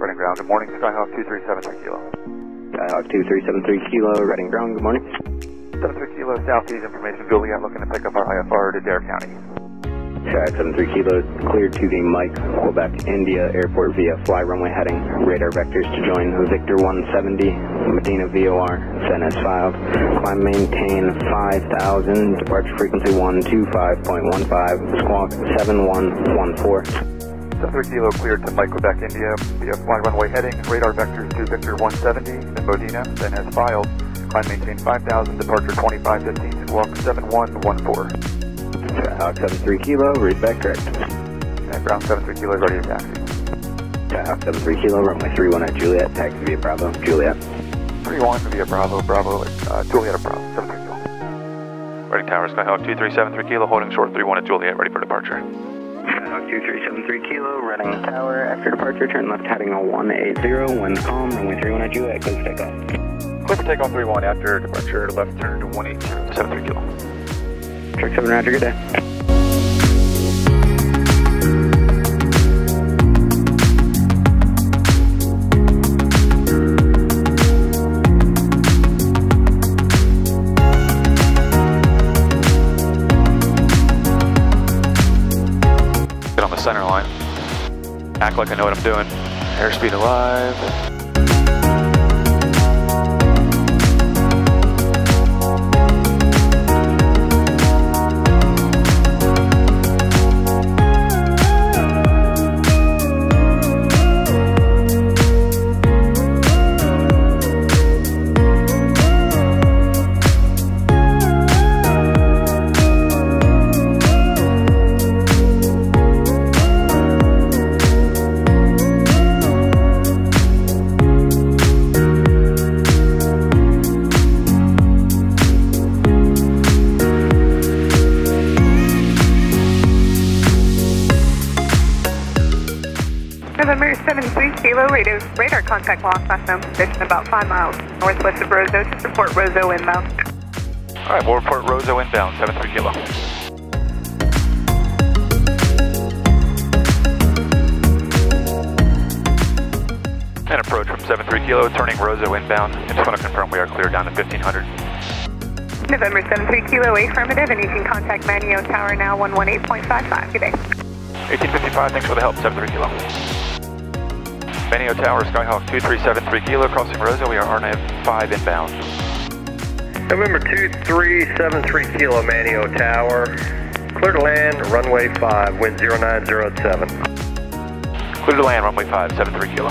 Reading ground, good morning, Skyhawk 2373 Kilo. Skyhawk 2373 Kilo, Reading ground, good morning. 73 Kilo, Southeast information, Juliet, looking to pick up our IFR to Dare County. Skyhawk 73 Kilo, cleared to the Mike, Quebec, India airport via fly runway heading. Radar vectors to join Victor 170, Medina VOR, send as filed. Climb maintain 5,000, departure frequency 125.15, squawk 7114. 73 Kilo cleared to Mike, Quebec, India via fly runway heading. Radar vectors to Victor 170 in Modena, then as filed. Climb maintain 5,000, departure 2515, squawk 7114. Skyhawk 73 Kilo, read back correct. And ground 73 Kilo, ready to taxi. Skyhawk 73 Kilo, runway 31 at Juliet, taxi via Bravo, Juliet. 31 via Bravo, Juliet at Bravo, 73 Kilo. Reading tower, Skyhawk 2373 Kilo, holding short 31 at Juliet, ready for departure. Skyhawk 2373 Kilo, running tower, after departure, turn left heading 180, wind calm, runway 31 at Juliet, clear for takeoff. Clear for takeoff 31 after departure, left turn to 180, 73 Kilo. Truck 7 Roger, good day. Get on the center line. Act like I know what I'm doing. Airspeed alive. November 73 Kilo, radar contact lost last known position about 5 miles northwest of Roseau. Just report Roseau inbound. Alright, we'll report Roseau inbound, 73 Kilo. And approach from 73 Kilo, turning Roseau inbound. I just want to confirm we are clear down to 1500. November 73 Kilo, affirmative, and you can contact Manteo Tower now 118.55. Good day. 1855, thanks for the help, 73 Kilo. Manteo Tower, Skyhawk 2373 Kilo, crossing Roseau, we are RNAV 5 inbound. November 2373 Kilo, Manteo Tower, clear to land, runway 5, wind 0907. Clear to land, runway 5, 73 Kilo.